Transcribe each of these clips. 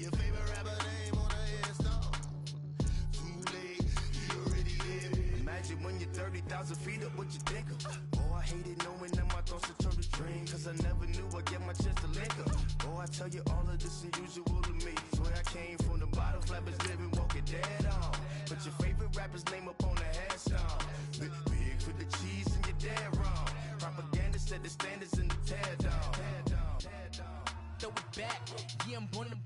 your favorite rapper name on a headstone. Too late, you already lived. Imagine when you're 30,000 feet up, what you think of? Oh, I hated knowing that my thoughts would turn to dream, cause I never knew I'd get my chance to link up. Oh, I tell you all of this unusual to me. Swear I came from the bottom, flappers living, walking dead on. Put your favorite rapper's name up on the headstone. Big for the cheese and you're dead wrong. Propaganda set the standards in the tear down. Throw it back, yeah, I'm born to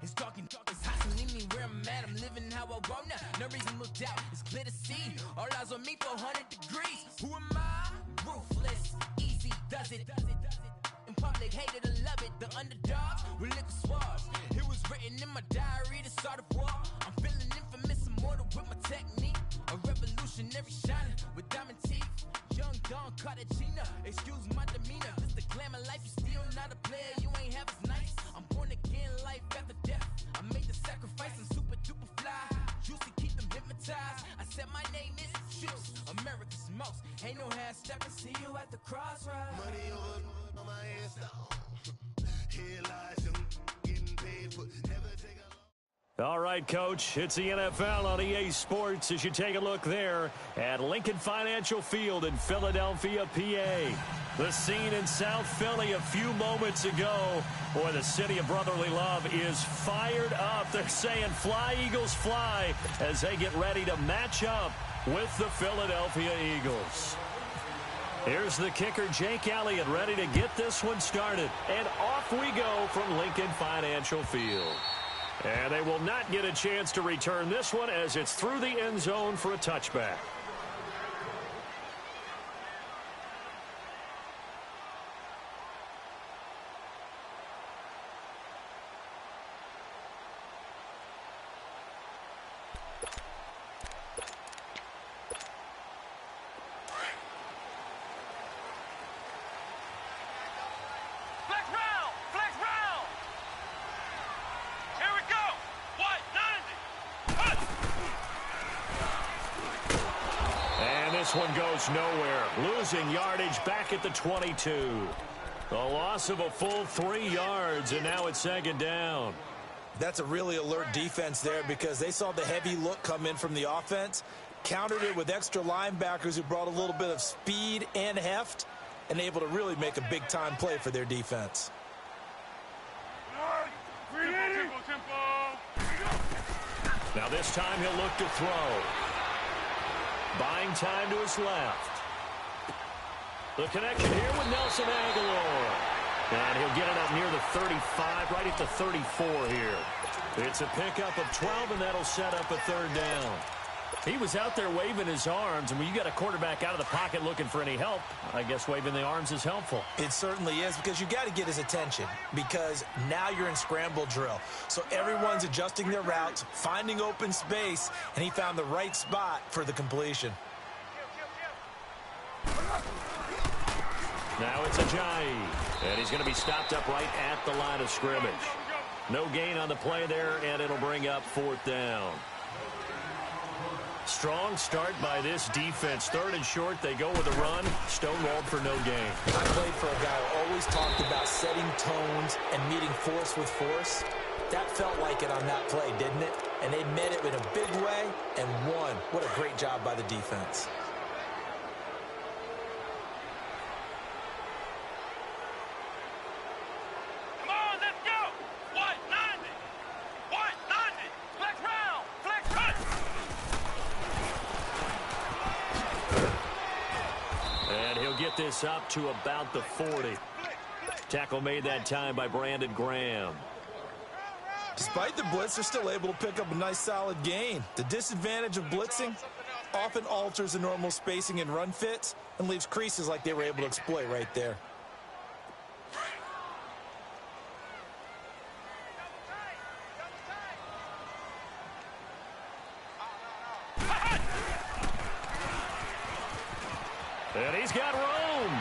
it's talking, it's hot, so leave me where I'm at. I'm living how I want now, no reason to doubt, it's clear to see. All eyes on me for 100 degrees. Who am I? Ruthless, easy, does it. In public, hate it or love it. The underdogs with liquor swabs. It was written in my diary to start a war. I'm feeling infamous, immortal with my technique. A revolutionary shining with diamond teeth. Young Don Cartagena, excuse my demeanor. This the glamour life, you still not a player, you ain't half as nice. I'm born again, life after death. I made the sacrifice, I'm super duper fly. Juicy, keep them hypnotized. I said my name is Juice, America's most. Ain't no half stepping, see you at the crossroads. Money over on my headstone. Here lies them getting paid for never take a. All right, Coach, it's the NFL on EA Sports as you take a look there at Lincoln Financial Field in Philadelphia, PA. The scene in South Philly a few moments ago. Boy, the city of brotherly love is fired up. They're saying fly, Eagles, fly as they get ready to match up with the Philadelphia Eagles. Here's the kicker, Jake Elliott, ready to get this one started. And off we go from Lincoln Financial Field. And they will not get a chance to return this one as it's through the end zone for a touchback. This one goes nowhere. Losing yardage back at the 22. The loss of a full 3 yards, and now it's second down. That's a really alert defense there because they saw the heavy look come in from the offense, countered it with extra linebackers who brought a little bit of speed and heft, and able to really make a big-time play for their defense. Now this time he'll look to throw. Buying time to his left. The connection here with Nelson Aguilar. And he'll get it up near the 35, right at the 34 here. It's a pickup of 12, and that'll set up a third down. He was out there waving his arms, and when you got a quarterback out of the pocket looking for any help, I guess waving the arms is helpful. It certainly is, because you got to get his attention, because now you're in scramble drill. So everyone's adjusting their routes, finding open space, and he found the right spot for the completion. Now it's Ajayi, and he's going to be stopped up right at the line of scrimmage. No gain on the play there, and it'll bring up fourth down. Strong start by this defense. Third and short, they go with a run. Stonewalled for no gain. I played for a guy who always talked about setting tones and meeting force with force. That felt like it on that play, didn't it? And they met it in a big way and won. What a great job by the defense. Get this up to about the 40. Tackle made that time by Brandon Graham. Despite the blitz, they're still able to pick up a nice solid gain. The disadvantage of blitzing often alters the normal spacing and run fits and leaves creases like they were able to exploit right there. And he's got room.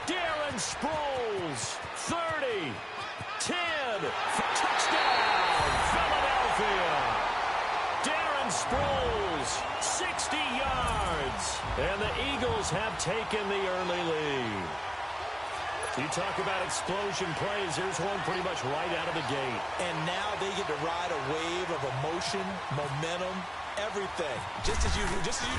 Darren Sproles, 30, 10, touchdown, Philadelphia. Darren Sproles, 60 yards. And the Eagles have taken the early lead. You talk about explosion plays. Here's one pretty much right out of the gate. And now they get to ride a wave of emotion, momentum, everything. Just as you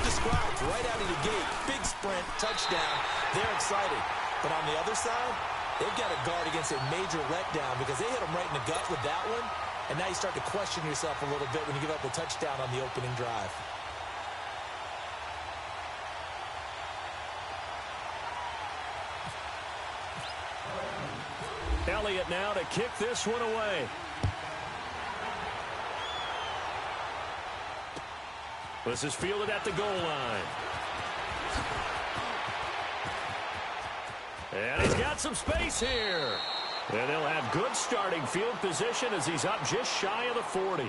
described, right out of the gate, big sprint, touchdown. They're excited. But on the other side, they've got to guard against a major letdown because they hit them right in the gut with that one. And now you start to question yourself a little bit when you give up a touchdown on the opening drive. Elliott now to kick this one away. This is fielded at the goal line. And he's got some space here. And they'll have good starting field position as he's up just shy of the 40.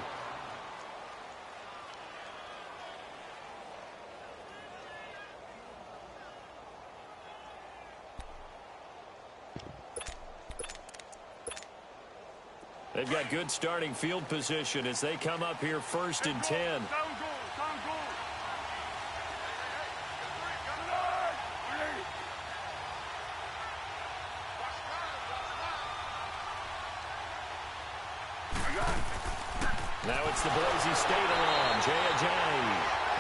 They've got good starting field position as they come up here 1st and 10. Now it's the Boise State alum, Jay Ajayi.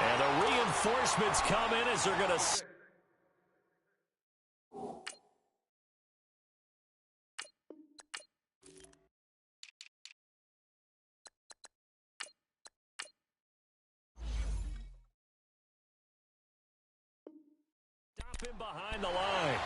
And the reinforcements come in as they're going to... Stop him behind the line.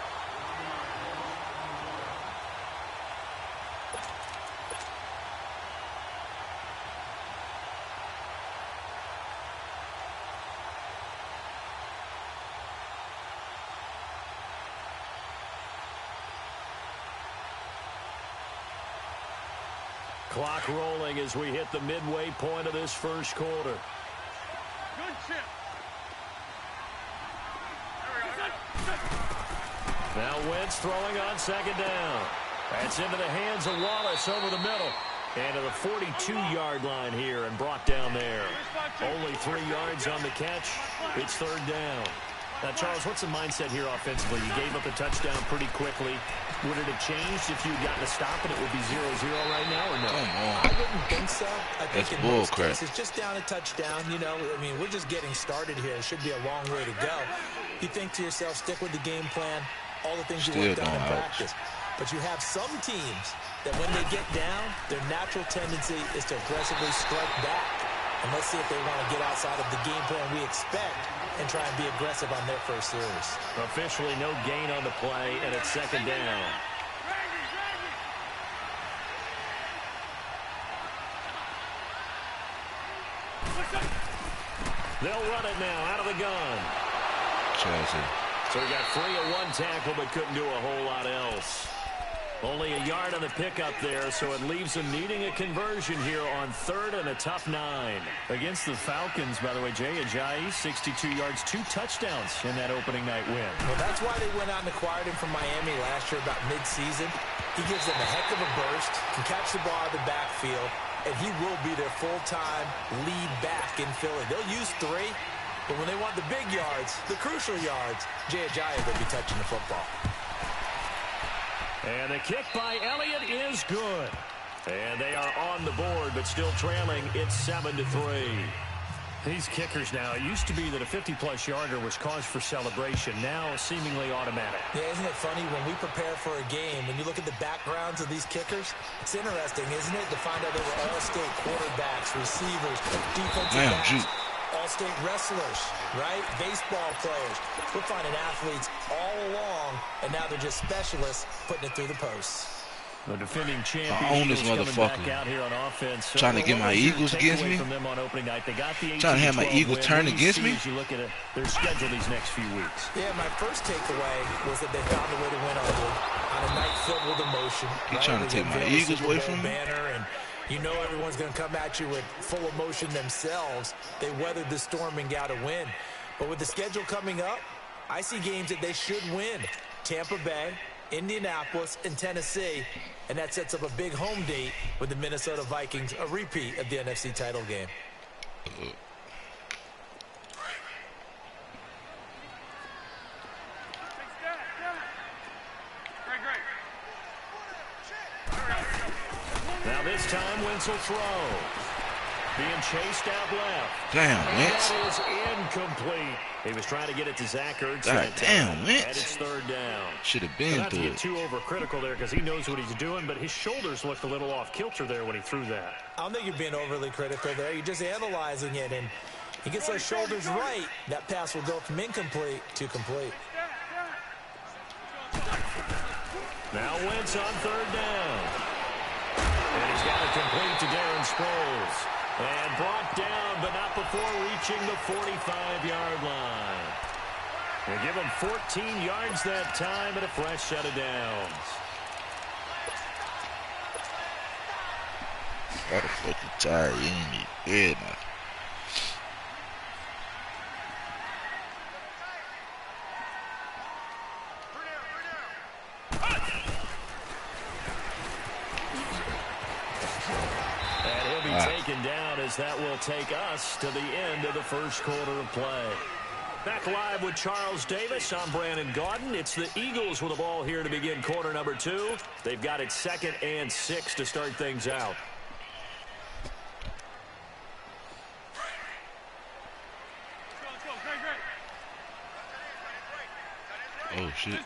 Clock rolling as we hit the midway point of this first quarter. Good chip. Now Wentz throwing on 2nd down. That's into the hands of Wallace over the middle. And to the 42-yard line here and brought down there. Only 3 yards on the catch. It's 3rd down. Now, Charles, what's the mindset here offensively? You gave up a touchdown pretty quickly. Would it have changed if you had gotten a stop and it would be 0-0 right now or no? Come on. I wouldn't think so. I think That's in most bullcrap. cases, just down a touchdown, you know, I mean, we're just getting started here. It should be a long way to go. You think to yourself, stick with the game plan, all the things you worked on in practice. But you have some teams that when they get down, their natural tendency is to aggressively strike back. And let's see if they want to get outside of the game plan we expect and try and be aggressive on their first series. Officially no gain on the play, and it's 2nd down. They'll run it now out of the gun. Chelsea. So he got free of 1 tackle but couldn't do a whole lot else. Only a yard on the pickup there, so it leaves them needing a conversion here on 3rd and a tough 9. Against the Falcons, by the way, Jay Ajayi, 62 yards, 2 touchdowns in that opening night win. Well, that's why they went out and acquired him from Miami last year about mid-season. He gives them a heck of a burst, can catch the ball out of the backfield, and he will be their full-time lead back in Philly. They'll use 3, but when they want the big yards, the crucial yards, Jay Ajayi will be touching the football. And the kick by Elliott is good. And they are on the board, but still trailing. It's 7-3. These kickers now, it used to be that a 50-plus yarder was cause for celebration. Now seemingly automatic. Yeah, isn't it funny when we prepare for a game, when you look at the backgrounds of these kickers, it's interesting, isn't it, to find out they were all-state quarterbacks, receivers, defensive backs. All-state wrestlers, right? Baseball players. We're finding athletes all along, and now they're just specialists putting it through the posts. The defending champion I own this motherfucker out here on offense. Trying to get my Eagles against me. From them on opening night. They got the trying to have my Eagles turn against me. As you look at their schedule these next few weeks. Yeah, my first takeaway was that they found a way to win on a night filled with emotion. You're trying to take my Eagles away from me? Banner, and you know everyone's going to come at you with full emotion themselves. They weathered the storm and got a win. But with the schedule coming up, I see games that they should win. Tampa Bay, Indianapolis, and Tennessee. And that sets up a big home date with the Minnesota Vikings, a repeat of the NFC title game. Now this time, Wentz will throw. Being chased out left. Damn, Wentz. That is incomplete. He was trying to get it to Zach Ertz. God damn, Wentz. And it's third down. Should have been Not to through get it. too overcritical there because he knows what he's doing, but his shoulders looked a little off kilter there when he threw that. I don't think you're being overly critical there. You're just analyzing it, and he gets those shoulders right. That pass will go from incomplete to complete. Now Wentz on third down. And he's got it complete to Darren Sproles. And brought down, but not before reaching the 45-yard line. They give him 14 yards that time and a fresh set of downs. Got a fucking tire. You ain't need bed now. Taken down as that will take us to the end of the first quarter of play. Back live with Charles Davis. I'm Brandon Gaudin. It's the Eagles with the ball here to begin quarter number 2. They've got it 2nd and 6 to start things out. Oh, shit.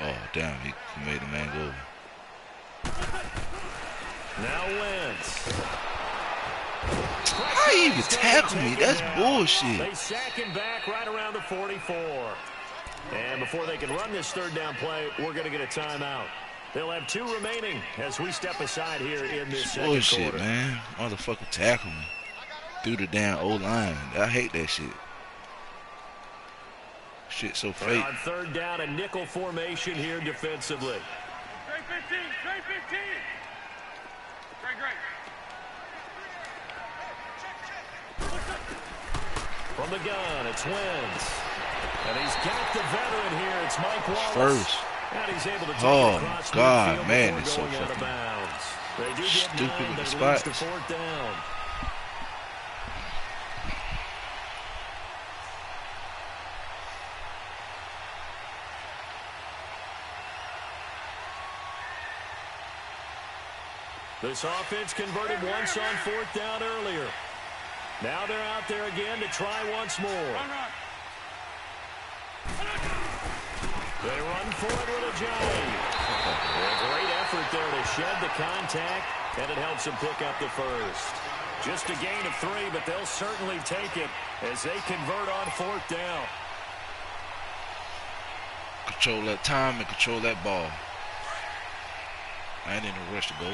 Oh, damn. He made the man go. Now Wentz. How you even tackle me? That's bullshit. They sack him back right around the 44. And before they can run this third down play, we're going to get a timeout. They'll have 2 remaining as we step aside here in this second bullshit, quarter. Man. Motherfucker tackle me through the damn O-line. I hate that shit. Shit so fake. On third down, a nickel formation here defensively. Straight 15, straight 15. Great. From the gun, it's Wentz. And he's got the veteran here. It's Mike Wallace. First. And he's able to take Oh, it across God, midfield man, before it's so going out of fucking bounds. They do get stupid 9, with but the it leads to spots. 4th down. This offense converted once on 4th down earlier. Now they're out there again to try once more. They run for it with a jive. A great effort there to shed the contact, and it helps them pick up the first. Just a gain of 3, but they'll certainly take it as they convert on 4th down. Control that time and control that ball. I ain't in a rush to go.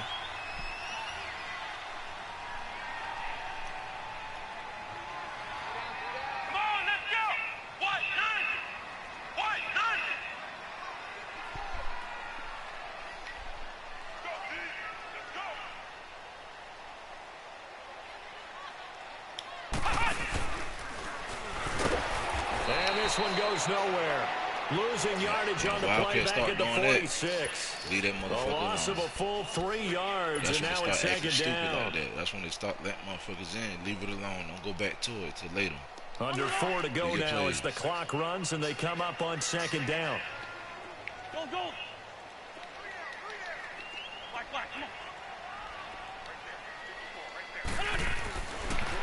This one goes nowhere. Losing yardage on the play back at the 46. Leave that motherfucker The loss alone. of a full 3 yards, That's and when now they it's start acting 2nd stupid down. like that. That's when they start letting motherfuckers in. Leave it alone. Don't go back to it till later. Under 4 to go Good now play. as the clock runs, and they come up on 2nd down. Go. Black, come on.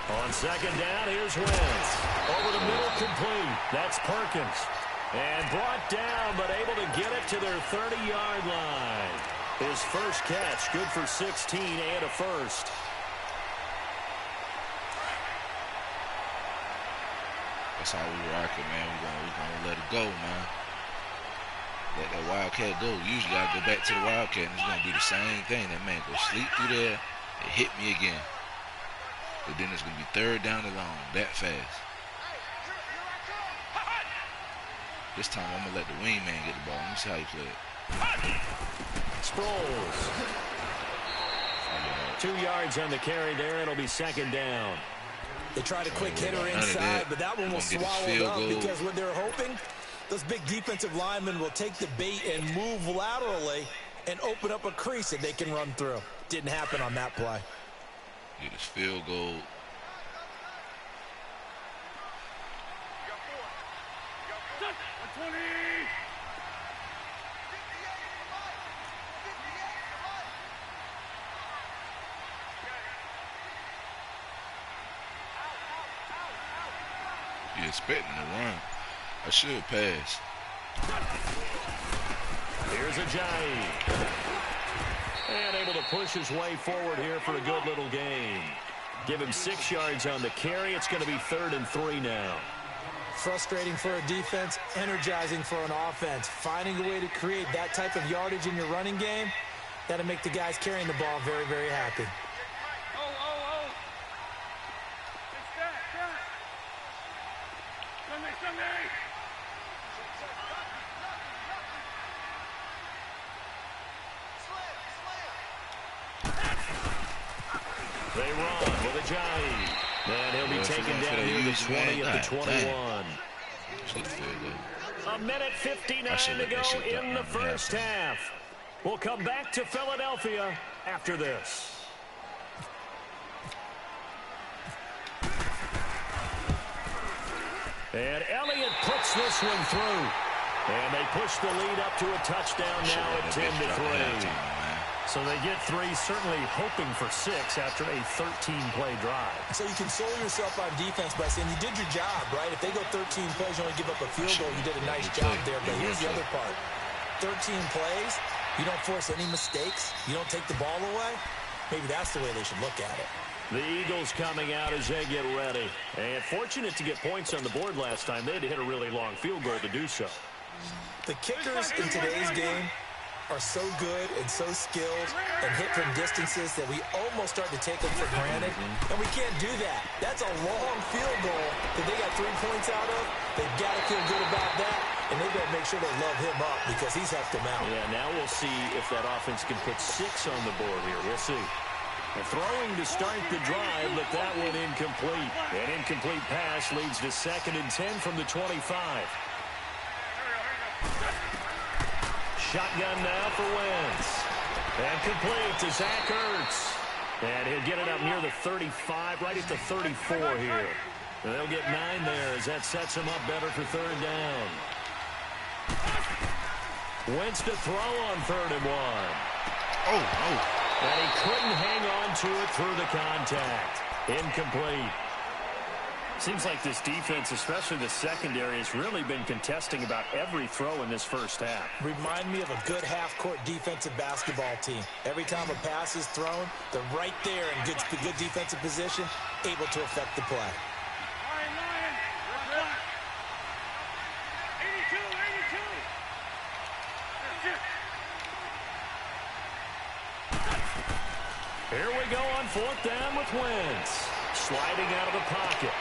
On 2nd down, here's Wentz. Over the middle, complete. That's Perkins. And brought down, but able to get it to their 30-yard line. His first catch, good for 16 and a first. That's how we rock it, man. We gonna let it go, man. Let that Wildcat go. Usually I go back to the Wildcat and it's gonna be the same thing. That man go sleep through there and hit me again. But then it's gonna be 3rd down and long, that fast. This time I'm gonna let the wingman get the ball. Let me see how he play it. Sproles. 2 yards on the carry there. It'll be 2nd down. They tried a quick hitter inside, but that one was swallowed up because what they're hoping, those big defensive linemen will take the bait and move laterally and open up a crease that they can run through. Didn't happen on that play. Get his field goal. really expecting to run. I should pass. Here's Ajayi. And able to push his way forward here for a good little gain. Give him 6 yards on the carry. It's going to be 3rd and 3 now. Frustrating for a defense, energizing for an offense. Finding a way to create that type of yardage in your running game, that'll make the guys carrying the ball very, very happy. They run with Ajayi. And he'll be taken down here to 20 at the 21. A minute 59 to go in the first half. We'll come back to Philadelphia after this. And Elliott puts this one through. And they push the lead up to a touchdown now at 10-3. So they get 3, certainly hoping for 6 after a 13-play drive. So you console yourself on defense by saying you did your job, right? If they go 13 plays, you only give up a field goal, you did a nice job there. But here's the other part. 13 plays, you don't force any mistakes, you don't take the ball away. Maybe that's the way they should look at it. The Eagles coming out as they get ready. And fortunate to get points on the board last time. They had to hit a really long field goal to do so. The kickers in today's game are so good and so skilled and hit from distances that we almost start to take them for granted. And we can't do that. That's a long field goal that they got 3 points out of. They've got to feel good about that, and they better make sure they love him up because he's helped them out. Yeah, now we'll see if that offense can put 6 on the board here. We'll see. And throwing to start the drive, but that one incomplete. An incomplete pass leads to 2nd and 10 from the 25. Shotgun now for Wentz. And complete to Zach Ertz. And he'll get it up near the 35, right at the 34 here. And they'll get 9 there as that sets him up better for 3rd down. Wentz to throw on 3rd and 1. Oh. And he couldn't hang on to it through the contact. Incomplete. Seems like this defense, especially the secondary, has really been contesting about every throw in this first half. Remind me of a good half-court defensive basketball team. Every time a pass is thrown, they're right there in good defensive position, able to affect the play. Here we go on 4th down with Wentz. Sliding out of the pocket.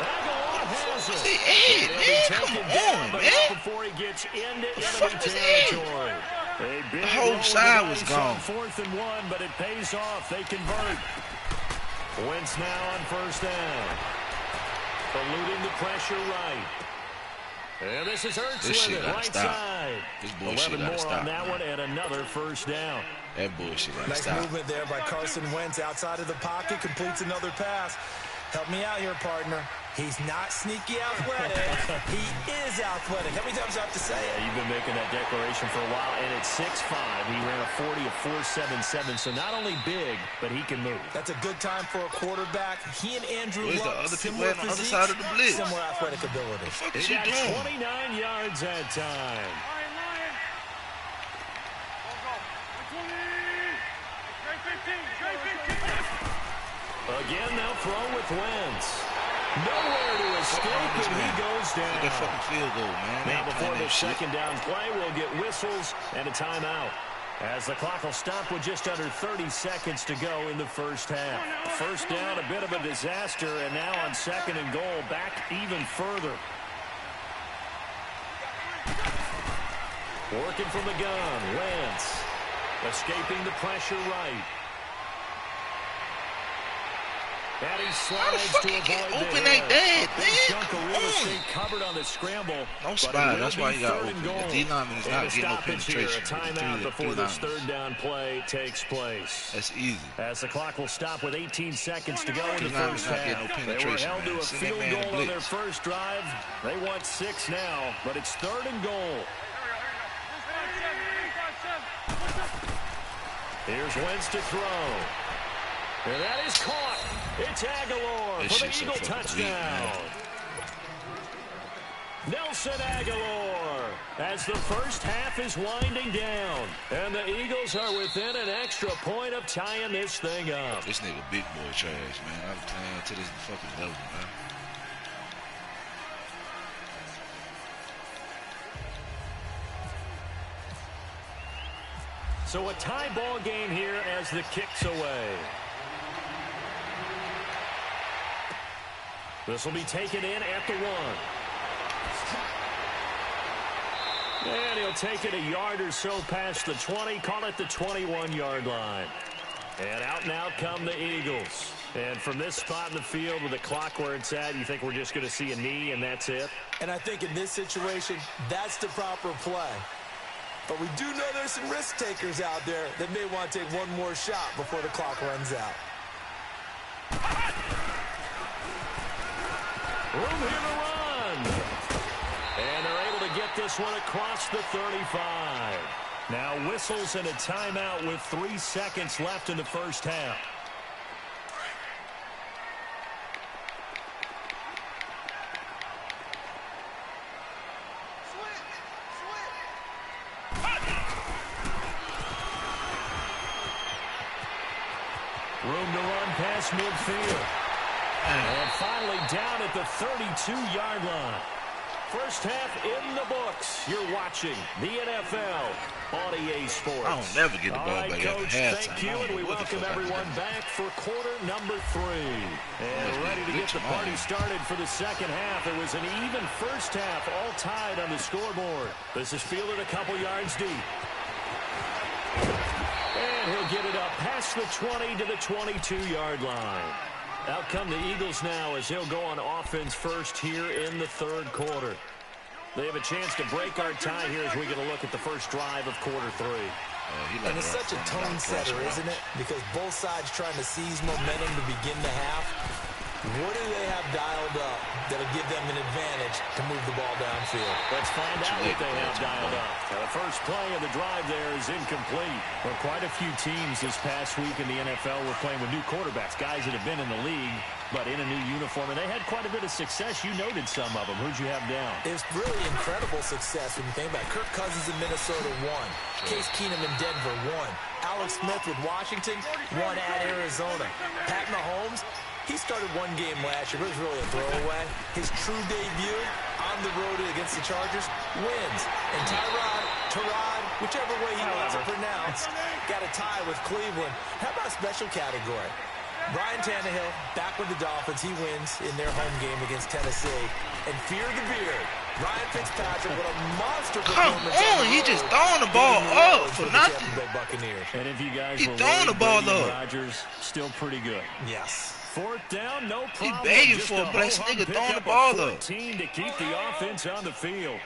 Aguilar has it. Come on, man. Before he gets into enemy territory. The whole side was gone. 4th and 1, but it pays off. They convert. Wentz now on 1st down. Eluding the pressure right. And this is Ertz with it, right side. 11 more on that one, and another 1st down. That bullshit got to stop. Nice movement there by Carson Wentz outside of the pocket, completes another pass. Help me out here, partner. He's not sneaky athletic. He is athletic. How many times do I have to say it? Yeah, you've been making that declaration for a while, and at 6'5", he ran a 40 of 4.77, so not only big, but he can move. That's a good time for a quarterback. He and Andrew Luck, Luck, similar on the other side of the blitz. Similar athletic ability. He got 29 yards that time. Again, they'll throw with Wentz. Nowhere to escape, and he goes down. That fucking field goal, man. Now before the 2nd down play, we'll get whistles and a timeout. As the clock will stop with just under 30 seconds to go in the first half. 1st down, a bit of a disaster, and now on 2nd and goal, back even further. Working from the gun, Wentz. Escaping the pressure right. And he slides to avoid open like that, man. Chunk of real estate covered on the scramble. No spot. That's why you got to open. The D-lineman is not getting no penetration. A timeout before this 3rd down play takes place. That's easy. As the clock will stop with 18 seconds to go in the first half. No they were held to a field goal on their first drive. They want 6 now, but it's 3rd and goal. Here's Wentz to throw. And that is caught. It's Aguilar for the Eagle touchdown. Nelson Aguilar as the first half is winding down. And the Eagles are within an extra point of tying this thing up. This nigga big boy trash, man. I'm playing to this fucking level, man. So a tie ball game here as the kick's away. This will be taken in at the 1. And he'll take it a yard or so past the 20, call it the 21-yard line. And out and out come the Eagles. And from this spot in the field with the clock where it's at, you think we're just going to see a knee and that's it? And I think in this situation, that's the proper play. But we do know there's some risk takers out there that may want to take one more shot before the clock runs out. Room here to run. And they're able to get this one across the 35. Now whistles and a timeout with 3 seconds left in the first half. Room to run past midfield. And finally down at the 32-yard line. First half in the books. You're watching the NFL on EA Sports. I don't never get the ball back after Coach, halftime. thank you, and we welcome everyone back for quarter number 3. And ready to get the party started for the second half. It was an even first half, all tied on the scoreboard. This is fielded a couple yards deep. And he'll get it up past the 20 to the 22-yard line. Out come the Eagles now as he'll go on offense first here in the third quarter. They have a chance to break our tie here as we get a look at the first drive of quarter 3. And it's such a tone setter, isn't it? Because both sides trying to seize momentum to begin the half. What do they have dialed up that'll give them an advantage to move the ball downfield? Let's find out what they have dialed up. The first play of the drive there is incomplete. Well, quite a few teams this past week in the NFL were playing with new quarterbacks, guys that have been in the league, but in a new uniform. And they had quite a bit of success. You noted some of them. Who'd you have down? It's really incredible success when you think about it. Kirk Cousins in Minnesota, 1. Case Keenum in Denver, 1. Alex Smith with Washington, 1 at Arizona. Pat Mahomes, he started one game last year, but it was really a throwaway. His true debut on the road against the Chargers wins. And Tyrod, whichever way he wants it pronounced, got a tie with Cleveland. How about special category? Ryan Tannehill back with the Dolphins. He wins in their home game against Tennessee. And fear the beard, Ryan Fitzpatrick with a monster performance. Come on, he just throwing the ball up for nothing. And if you guys he were throwing the ball up. Rodgers still pretty good. Yes. Fourth down, no problem. He begging Just for a blitz. Nigga throwing the up ball a up. 14 to keep the offense on the field.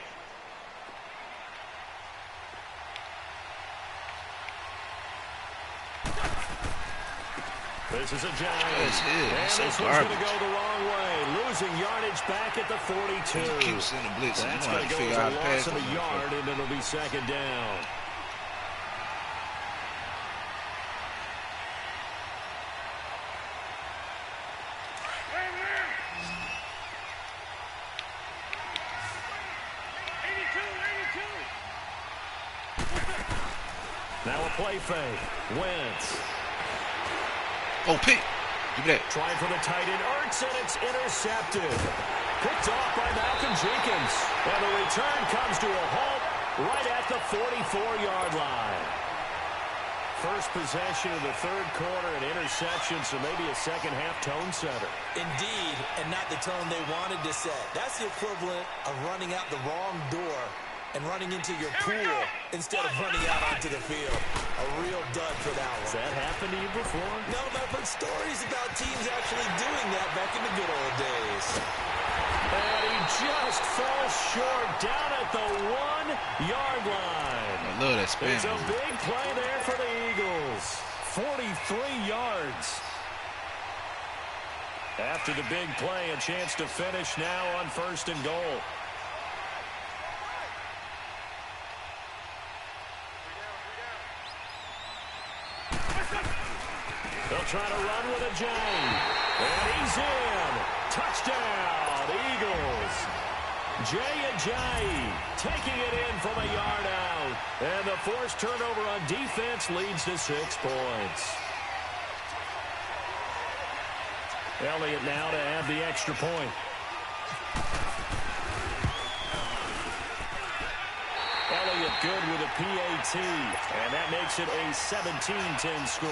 This is a giant. And so this one's going to go the wrong way. Losing yardage back at the 42. He keeps sending blitz. That's you know going to go figure as out a pass loss of a yard, and it'll be second down. Now a play fake. Wentz. Oh, pick. Give me that. Trying for the tight end. Ertz, and it's intercepted. Picked off by Malcolm Jenkins. And the return comes to a halt right at the 44-yard line. First possession of the third quarter, an interception, so maybe a second-half tone setter. Indeed, and not the tone they wanted to set. That's the equivalent of running out the wrong door and running into your pool instead of running out onto the field. A real dud for that one. Has that happened to you before? No, but I've heard stories about teams actually doing that back in the good old days. And he just fell short down at the 1-yard line. I love that spin. It's a big play there for the Eagles. 43 yards. After the big play, a chance to finish now on 1st and goal. They'll try to run with a Jane. And he's in. Touchdown, Eagles. Jay Ajayi taking it in from a yard out. And the forced turnover on defense leads to 6 points. Elliott now to add the extra point. Elliott good with a PAT, and that makes it a 17-10 score.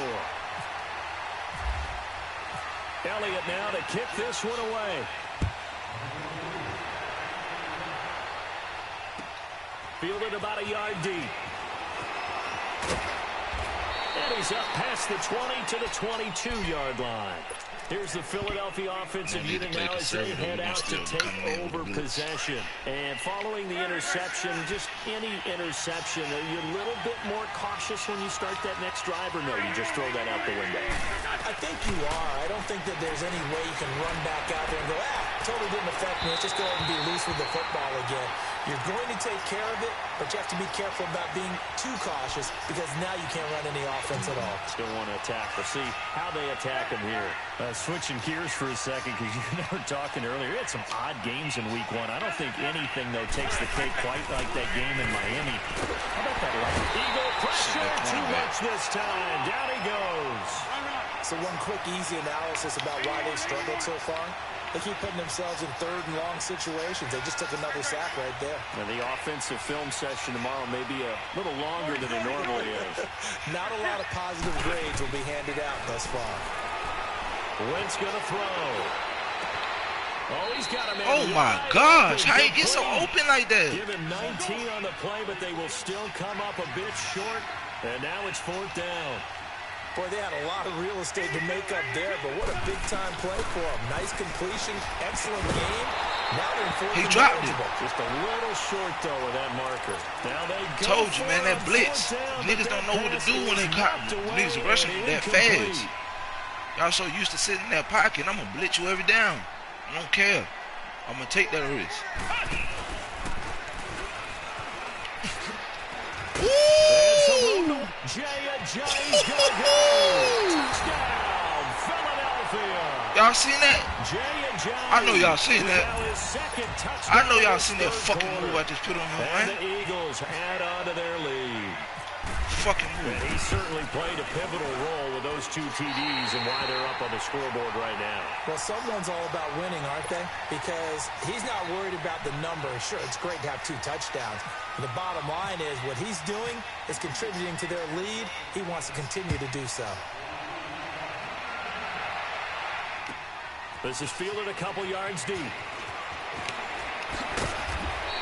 Elliott now to kick this one away. Fielded about a yard deep. And he's up past the 20 to the 22-yard line. Here's the Philadelphia offensive unit now as they head out to take over possession. And following the interception, just any interception, are you a little bit more cautious when you start that next drive, or no, you just throw that out the window? I think you are. I don't think that there's any way you can run back out there and go, totally didn't affect me. Let's just go ahead and be loose with the football again. You're going to take care of it, but you have to be careful about being too cautious because now you can't run any offense at all. Still want to attack. We'll see how they attack him here. Switching gears for a second because you and I were talking earlier. We had some odd games in week 1. I don't think anything, though, takes the cake quite like that game in Miami. How about that left? Eagle pressure too much this time. Down he goes. So one quick, easy analysis about why they've struggled so far. They keep putting themselves in third and long situations. They just took another sack right there. Now, the offensive film session tomorrow may be a little longer than it normally is. Not a lot of positive grades will be handed out thus far. Wentz going to throw. Oh, he's got him in. Oh, my gosh. How you get so open like that? Give him 19 on the play, but they will still come up a bit short. And now it's 4th down. Boy, they had a lot of real estate to make up there, but what a big-time play for them. Nice completion, excellent game. Now they're in 4th. He dropped it. Just a little short, though, with that marker. Now they go. Told you, man, that blitz. Niggas don't know what to do when they caught niggas rushing that fast. Y'all so used to sitting in that pocket. I'm going to blitz you every down. I don't care. I'm going to take that risk. Jay's gonna go. Touchdown, Philadelphia. Y'all seen that? I know y'all seen that. I know y'all seen that fucking move I just put on him, man. And the Eagles add on to their lead. Fucking move. And he certainly played a pivotal role with those 2 TDs and why they're up on the scoreboard right now. Well, someone's all about winning, aren't they? Because he's not worried about the number. Sure, it's great to have 2 touchdowns. But the bottom line is what he's doing is contributing to their lead. He wants to continue to do so. This is fielded a couple yards deep.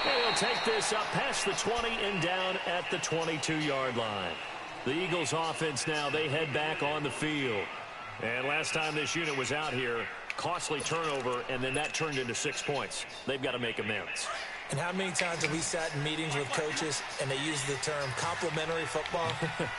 He'll take this up past the 20 and down at the 22-yard line. The Eagles offense now, they head back on the field. And last time this unit was out here, costly turnover, and then that turned into 6 points. They've got to make amends. And how many times have we sat in meetings with coaches and they use the term complementary football?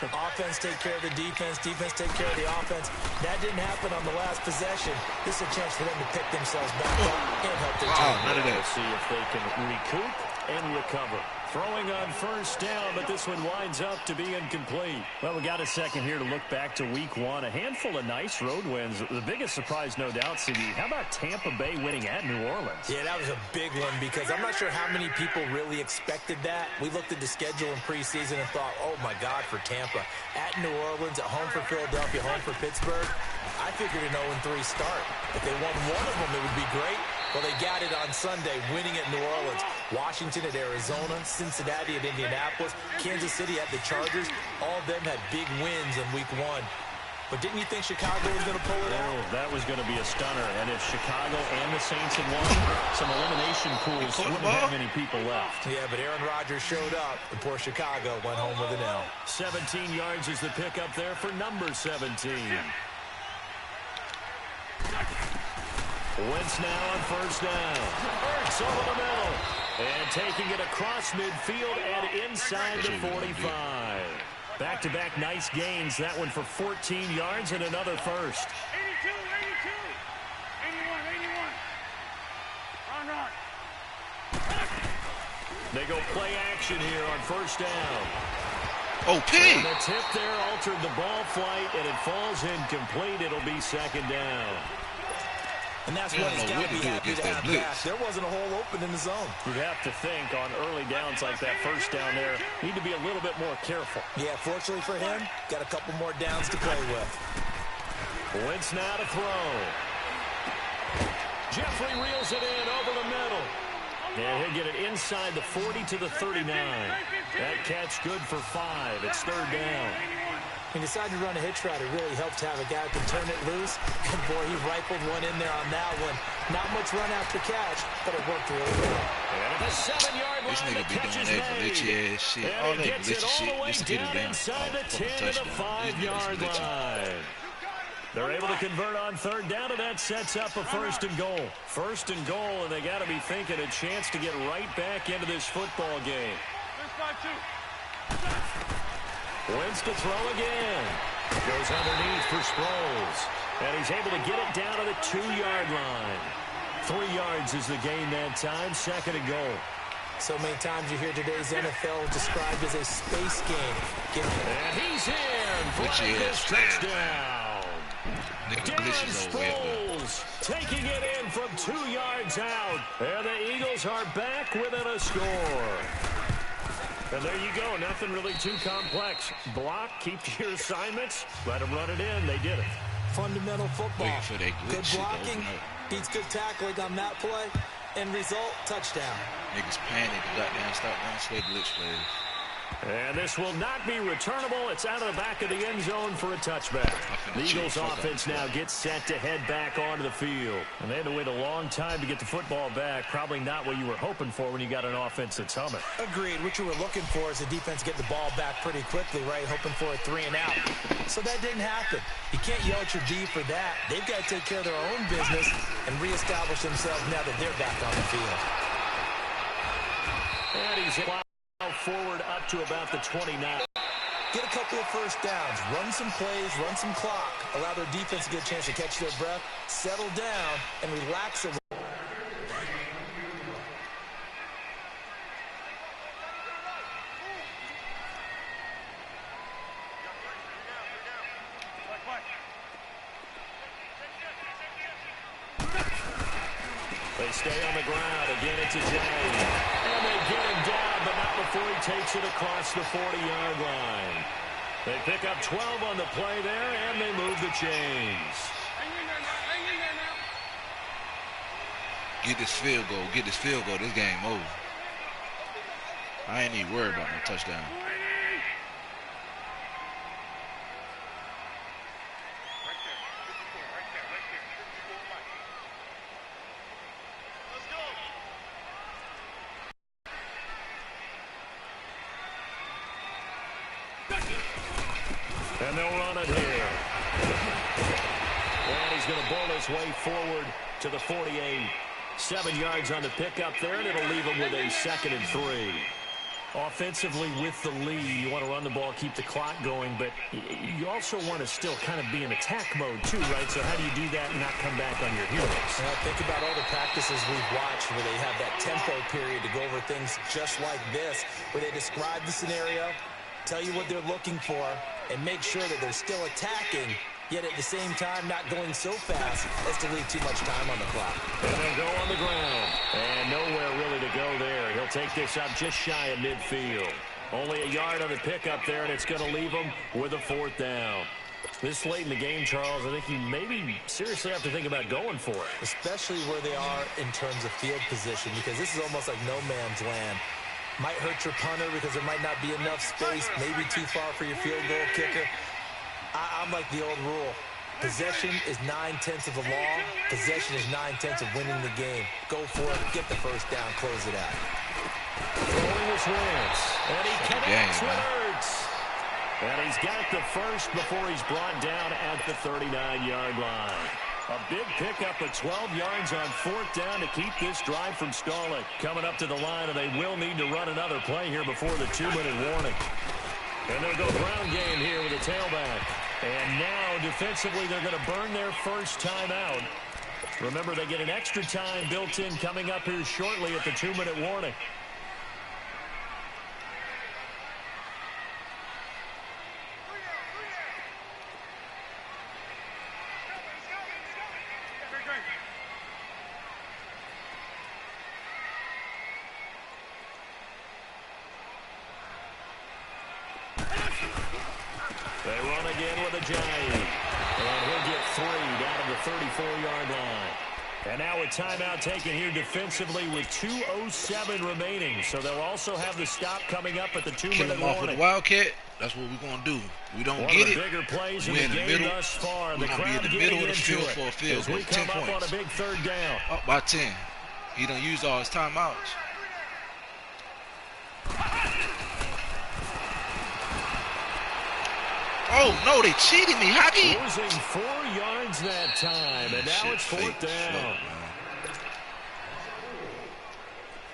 Offense take care of the defense, defense take care of the offense. That didn't happen on the last possession. This is a chance for them to pick themselves back up and help their team. None of that. Let's see if they can recoup and recover. Throwing on first down, but this one winds up to be incomplete. Well, we got a second here to look back to week 1. A handful of nice road wins. The biggest surprise, no doubt, CD. How about Tampa Bay winning at New Orleans? Yeah, that was a big one because I'm not sure how many people really expected that. We looked at the schedule in preseason and thought, oh, my God, for Tampa. At New Orleans, at home for Philadelphia, home for Pittsburgh. I figured an 0-3 start. If they won one of them, it would be great. Well, they got it on Sunday, winning at New Orleans. Washington at Arizona, Cincinnati at Indianapolis, Kansas City at the Chargers. All of them had big wins in week 1. But didn't you think Chicago was going to pull it out? That was going to be a stunner. And if Chicago and the Saints had won, some elimination pools wouldn't have many people left. Yeah, but Aaron Rodgers showed up, and poor Chicago went home with an L. 17 yards is the pickup there for number 17. Wentz now on first down. Ertz over the middle. And taking it across midfield and inside the 45. Back-to-back nice gains. That one for 14 yards and another first. 82, 81. Run. They go play action here on first down. OP. And the tip there altered the ball flight, and it falls incomplete. It'll be second down. And that's You what don't he's know got what to to be do happy against to that have blitz. back. There wasn't a hole open in the zone. You'd have to think on early downs like that first down there, need to be a little bit more careful. Yeah, fortunately for him, got a couple more downs to play with. Wentz now to throw. Jeffrey reels it in over the middle. And he'll get it inside the 40 to the 39. That catch good for 5. It's third down. He decided to run a hitch route. It really helped to have a guy who can turn it loose. And, boy, he rifled one in there on that one. Not much run after catch, but it worked really well. And at the 7-yard line, This nigga be doing that glitchy ass shit. All that glitchy shit. Just get it down. Inside the 10 to the 5-yard line. They're able to convert on third down, and that sets up a first and goal. First and goal, and they got to be thinking a chance to get right back into this football game. Wentz to throw again. Goes underneath for Sproles. And he's able to get it down to the 2-yard line. 3 yards is the gain that time. Second and goal. So many times you hear today's NFL described as a space game. And he's in for this touchdown. Darren Sproles taking it in from 2 yards out. And the Eagles are back within a score. And there you go. Nothing really too complex. Block, keep to your assignments, let them run it in. They did it. Fundamental football. Good shit, blocking beats good tackling on that play. End result, touchdown. Niggas panic. Goddamn, stop down straight blitz plays. And this will not be returnable. It's out of the back of the end zone for a touchback. The Eagles offense now gets set to head back onto the field. And they had to wait a long time to get the football back. Probably not what you were hoping for when you got an offense that's humming. Agreed. What you were looking for is the defense get the ball back pretty quickly, right? Hoping for a 3 and out. So that didn't happen. You can't yell at your D for that. They've got to take care of their own business and reestablish themselves now that they're back on the field. And he's forward up to about the 29. Get a couple of first downs, run some plays, run some clock, allow their defense to get a chance to catch their breath, settle down, and relax a little. They stay on the ground. Again, it's a Jay. And they get him down, but not before he takes it across the 40-yard line. They pick up 12 on the play there, and they move the chains. Get this field goal. Get this field goal. This game over. I ain't even worried about no touchdown. And they'll run it here. And he's going to bowl his way forward to the 48. 7 yards on the pickup there, and it'll leave him with a 2nd and 3. Offensively with the lead, you want to run the ball, keep the clock going, but you also want to still kind of be in attack mode too, right? So how do you do that and not come back on your heels? Well, think about all the practices we've watched where they have that tempo period to go over things just like this, where they describe the scenario, tell you what they're looking for, and make sure that they're still attacking, yet at the same time not going so fast as to leave too much time on the clock. And they'll go on the ground. And nowhere really to go there. He'll take this up just shy of midfield. Only a yard on the pickup there, and it's going to leave him with a 4th down. This late in the game, Charles, I think you maybe seriously have to think about going for it. Especially where they are in terms of field position, because this is almost like no man's land. Might hurt your punter because there might not be enough space, maybe too far for your field goal kicker. I'm like the old rule. Possession is 9/10 of the law. Possession is 9/10 of winning the game. Go for it. Get the first down. Close it out. Throwing is Wentz. And he connects with Ertz. And he's got the first before he's brought down at the 39-yard line. A big pickup of 12 yards on 4th down to keep this drive from stalling. Coming up to the line, and they will need to run another play here before the 2-minute warning. And they'll go ground game here with a tailback. And now, defensively, they're going to burn their first timeout. Remember, they get an extra time built in coming up here shortly at the 2-minute warning. They run again with Ajayi. And he'll get 3 down to the 34-yard line. And now a timeout taken here defensively with 2:07 remaining. So they'll also have the stop coming up at the 2-minute Kill him off with a Wildcat. That's what we're going to do. We don't get it. Bigger plays We're in the middle. Thus far. We're going to be in the middle of the field for a field goal. 10 points. On a big 3rd down. Up by 10. He done used all his timeouts. Oh, no, they cheated me. Hockey. Losing 4 yards that time, and now it's 4th down.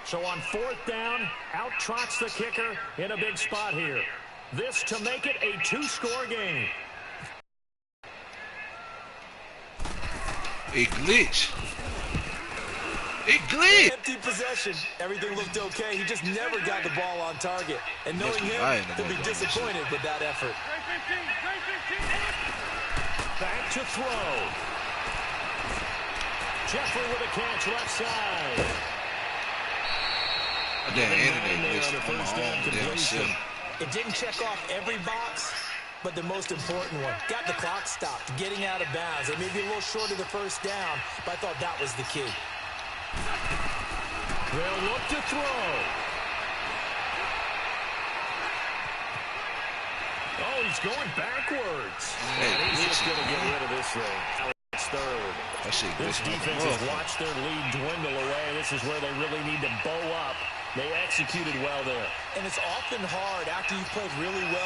So on 4th down, out trots the kicker in a big spot here. This to make it a 2-score game. A glitch. It glitched. Empty possession. Everything looked okay. He just never got the ball on target. And knowing him, he'll be disappointed with that effort. Back to throw. Jeffrey with a catch left side. It didn't check off every box, but the most important one. Got the clock stopped, getting out of bounds. It may be a little short of the 1st down, but I thought that was the key. They'll look to throw. Oh, he's going backwards. And he's just going to get rid of this thing. It's 3rd. This defense has watched their lead dwindle away. This is where they really need to bow up. They executed well there. And it's often hard after you've played really well.